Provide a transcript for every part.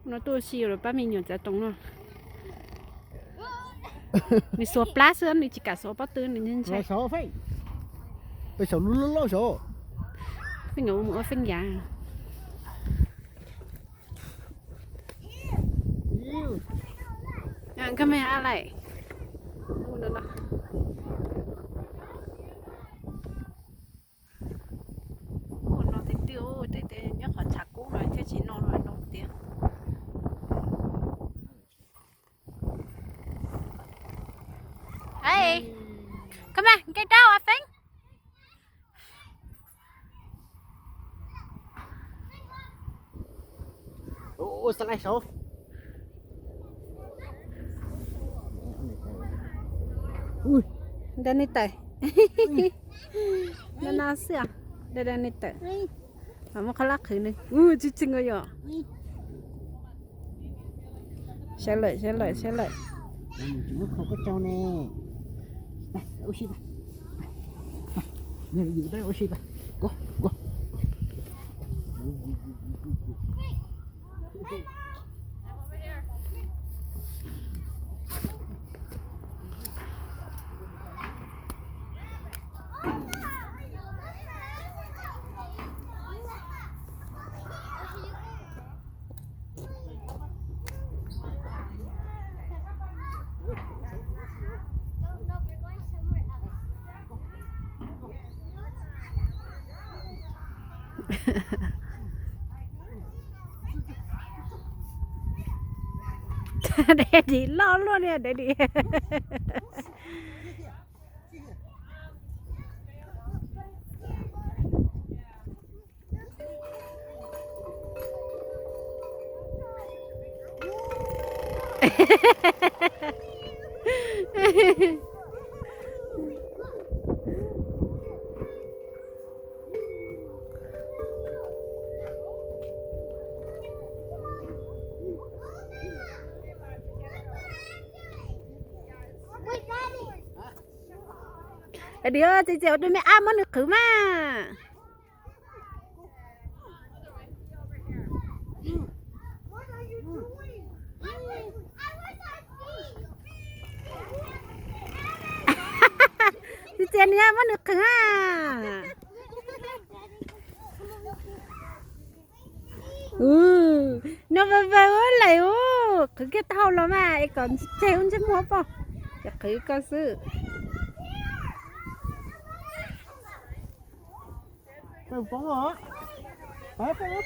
nó tôi xìu rồi ba mình nhổ ra tông nó mình số plá xưa mình chỉ cả số bao tư nên nhân Rồi chạy số phải. Bây giờ luôn lo số. mình ngủ một phanh giá camera lại nó thì tiêu thì nhớ họ chặt cũ rồi chứ chỉ nó rồi nổi tiếng hey come on get down I think Ủa sao lại số? Ui, đây này tay nó nào xưa đây đây này tay mà một khá lắc nữa chỉ chừng rồi à xe lợi nó không có trâu nè. Đây, oxy đây. Này gì đây oxy đây. Go. để đi lo luôn nè để đi đi ơi chị đôi mẹ ăn mất được khử mà chị tiền nha mất được khử à nó về lại khử cái tàu lắm mà còn chơi không chứ mua không khử có sự Đâu có hả? Phải.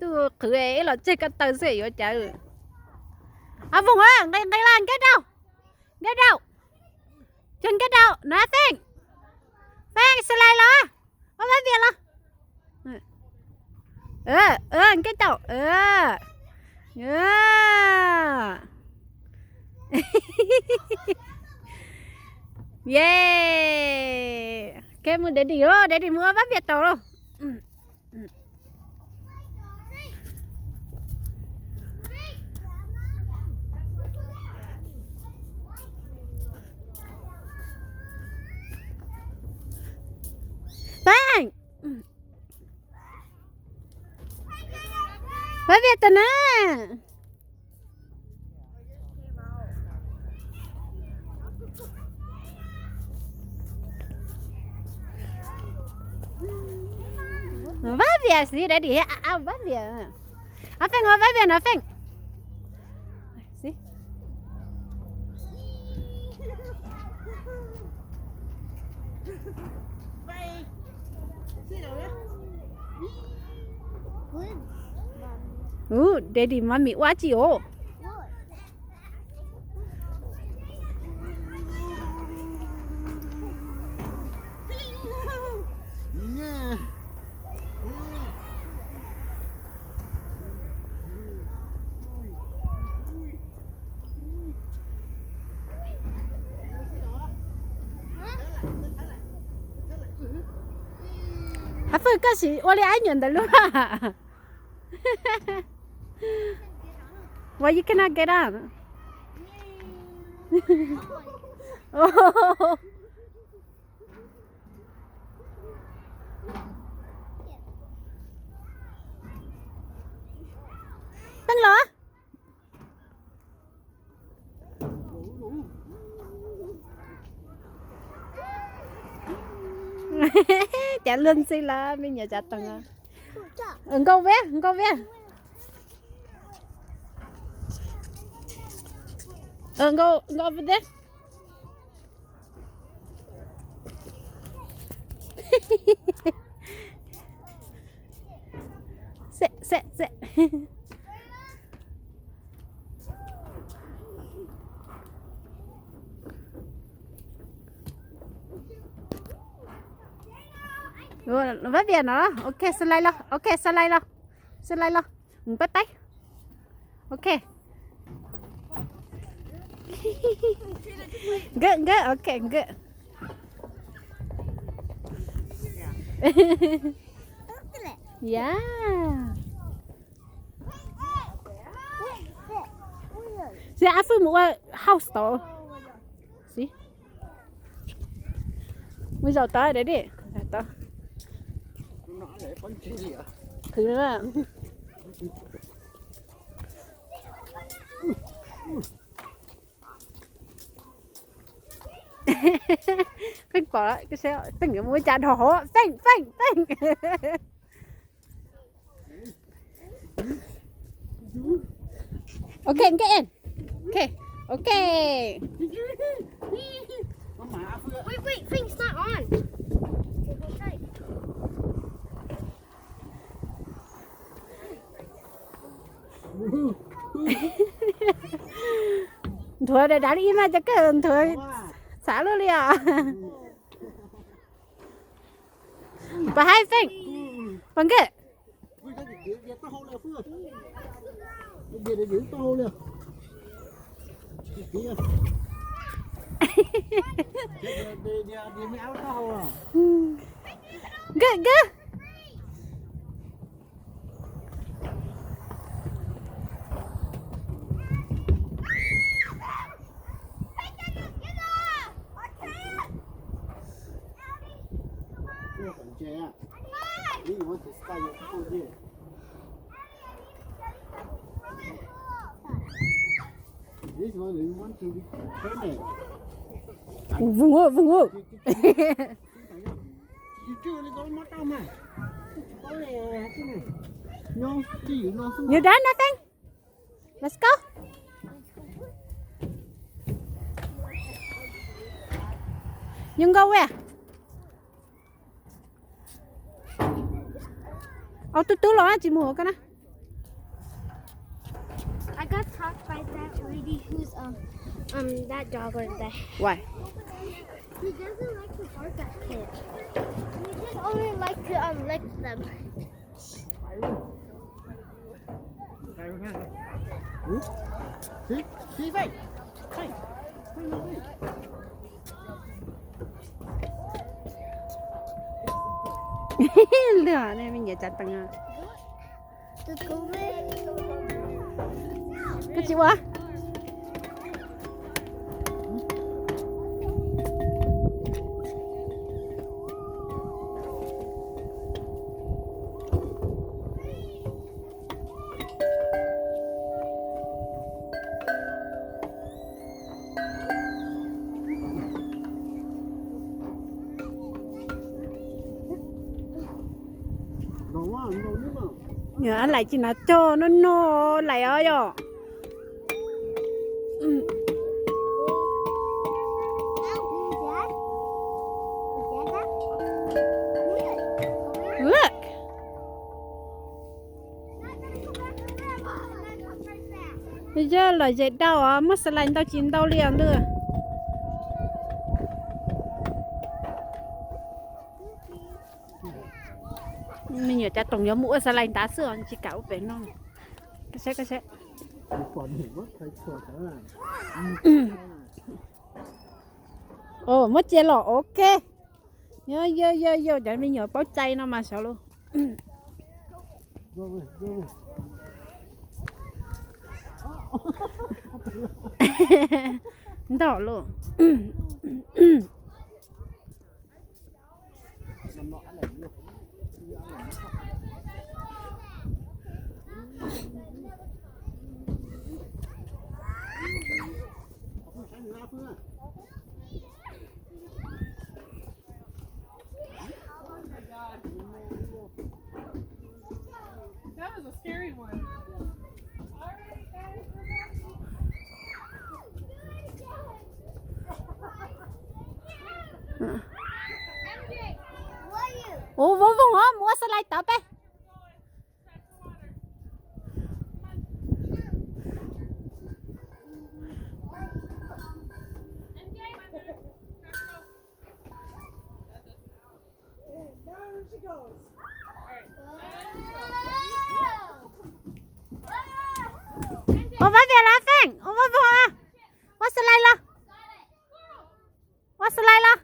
tôi khử ấy là chơi cái tờ gì vậy trời à vùng ơi đây là cái đâu chân cái đâu nothing Phan sẽ lại lo có mấy việc lo cái đâu yeah cái mua để đi mua bắt việc tàu rồi Phan bắt việc tao nè bắt việc gì để đi bắt việc à Phan bắt việc nó Phan see Daddy mommy watch you à Phan cái gì我来爱人的路啊Why you cannot get on? Oh. tăng lửa. Chả lưng xí là bây giờ chả tăng à. Go where? Go where? Go over there. Sit. Rồi, nó vết về nó. Ok, slide lo. Ok, slide lo. Slide lo. Bắt tay. Ok. Good. Okay, good. Yeah. See, I feel more house though. See? Bây giờ tới đấy đi. Tới. Thử nữa. Phanh bỏ lại cái xe tỉnh cái mũi trà đỏ. Phanh. Okay, get in. Okay. Wait, thing's not on. Thôi để đá đi mà chắc cái thôi xả luôn đi à. Và hai phanh. Bằng cái. Good. This one you want to turn it. Vùng ơi. Chưa có mất đâu mà. Có lẽ cái này. No, chỉ nó xuống. You done nothing? Let's go. You go where? Tú lo chị mua cái đó. I got talked by that lady who's that dog right there. Why? He doesn't like to bark at kids. He just only like to lick them. See vậy. Lửa này mình nhớ chặt tăng à. Let's go away. Cái chị quá. Nhớ anh lại chỉ nói cho nó lại ơi rồi. Look. Bây giờ là dệt đau à, mất sờ lạnh tao chín đau liền nữa. Mình nhớ cha tổng nhớ mũ sờ lạnh tá sữa chỉ cáo về nó. Cái xe. Ồ, mất chia lọ ok. Yo, để mình nhớ báo chay nó mà sao luôn. Đỏ luôn. scary one. MJ, what are you? Ủa Vũ Vũ hả? Mua slide tập ấy. Ủa phải về là Phan. Ủa Vũ Vũ hả? Mua slide lo. Mua slide lo.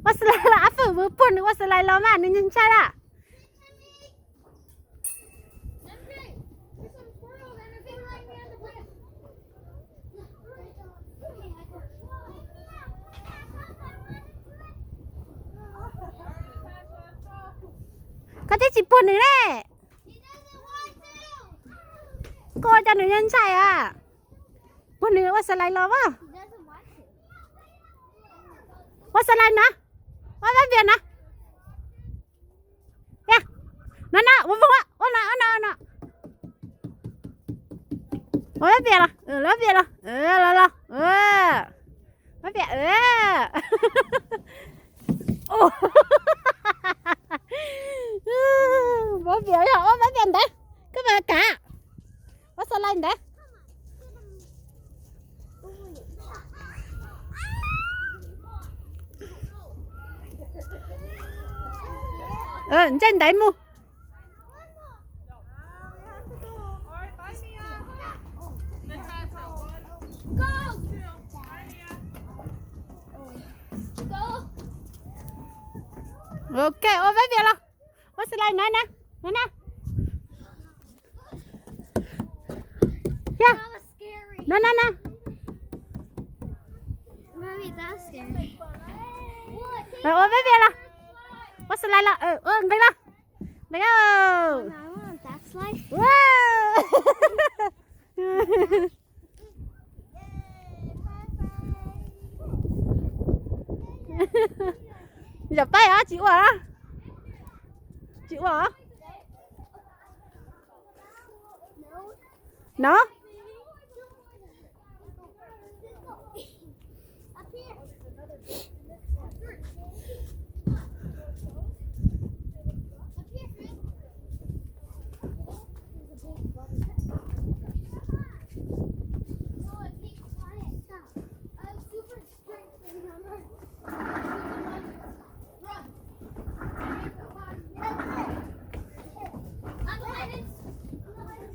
Mua slide lo. À phụ Vũ Pun mua slide lo mà nên nhìn sai là. MJ, there's some squirrels and they're gonna like me on the bridge. Có thể chỉ Pun nữa đấy. He doesn't want to. Cô cho nữ nhân sai à. Pun nữa mua slide lo mà. He doesn't want to. Mua slide nè. Mua phải về nè. Nè. Nè nè, Vũ Vũ á. Ô nè. Ủa nó về rồi, nó về rồi, lo, nó về, ô, nó về rồi, nó về đấy, cái về cả, nó sao lên đấy, trên đấy mu. Ok, ô với việc lo. Ô sẽ lại nè. Yeah. That was scary. Nè. Mommy, that was scary. Rồi ô với việc lo. Ô sẽ lại lo. Đây lo. Đây go. I want that slide. Wow. Dập tay hả? Chịu hả? Chịu hả? Nó.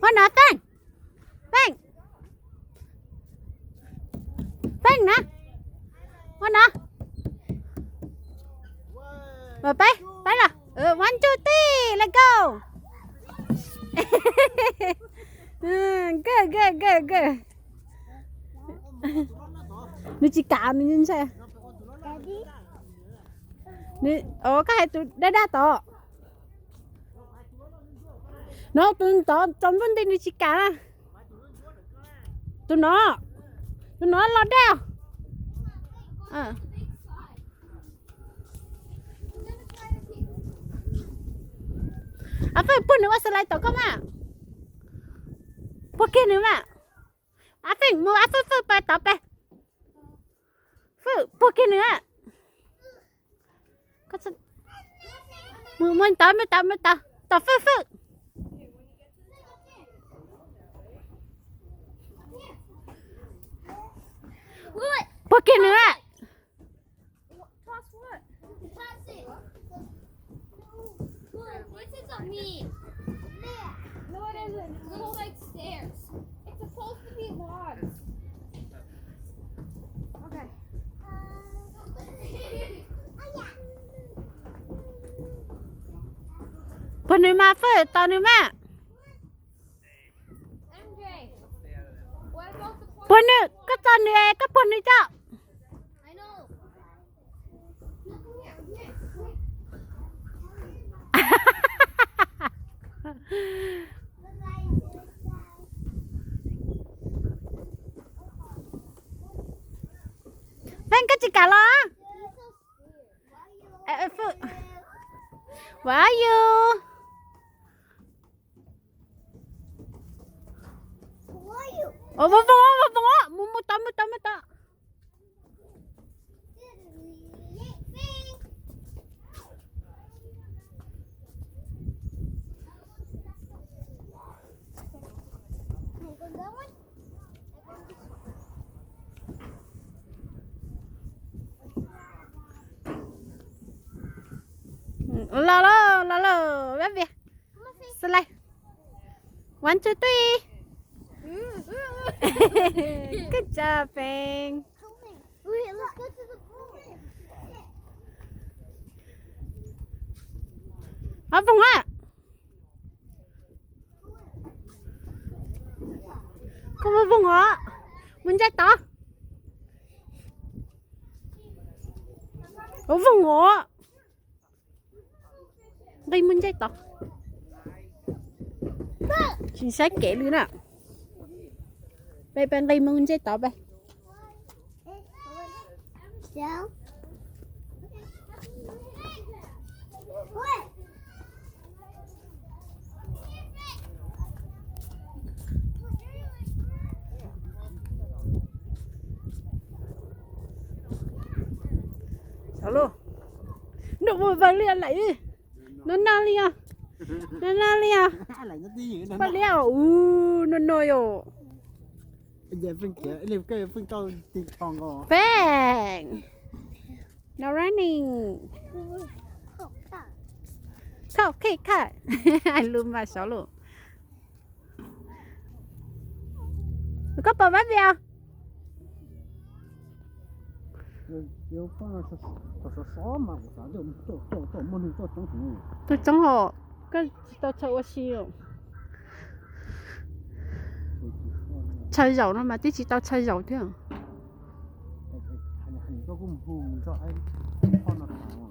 Ô nè Phan. Phan nè. Ô nè. Rồi bay là. One, two, three, let's go. Good. Nó chỉ cào nó nhìn xem. Nó cái tụi đã to. Nó tụi nó trong vấn đề nó chỉ cào. Tụi nó lo đeo. À phải bún nữa slide to không à? Bún kia nữa mà. À phải mua à phải phải tậpไป. Phải bún kia nữa. Có sao? Muốn tập tập phải. Bún kia nữa. Toss what? Toss it. This is on me. No, it isn't. Little like stairs. It's supposed to be logs. Okay. Bún nữa mà phải to nữa mà. MJ, what about the point? Bún nữa, cái to nữa, cái bún nữa cho. I know. Phan cái gì cả lo. Where are you? Who are you? Mu to. Lo, baby. Slide. 1, 2, 3. Good job, Bang. Wait, let's go to the pool. Vung á. Cô mới vung á. Mình chạy to. Vung á. Đây mình chạy to. Chính xác kể luôn ạ. Bây bên đây mình chạy to bây. So? What? Sao luôn? Nó vừa vào liền lại. Nó na liền. Nó na liền. Lại nó đi nữa Bắt nè. leo. Nó nồi ồ. Bây giờ phân kia, liều cái phân to tiền tròn rồi. Bang. No running. Khóc khích khát. Anh luôn mà xấu luôn. Có bò bắt vào. Yo phân là số mà sao được tổ môn tổ trong thủ. Tôi chẳng hộ. Cái tao chơi quá xíu. Chơi dầu nó mà tí chỉ tao chơi dầu thôi. Hành có cũng hùng cho anh con nó thảo.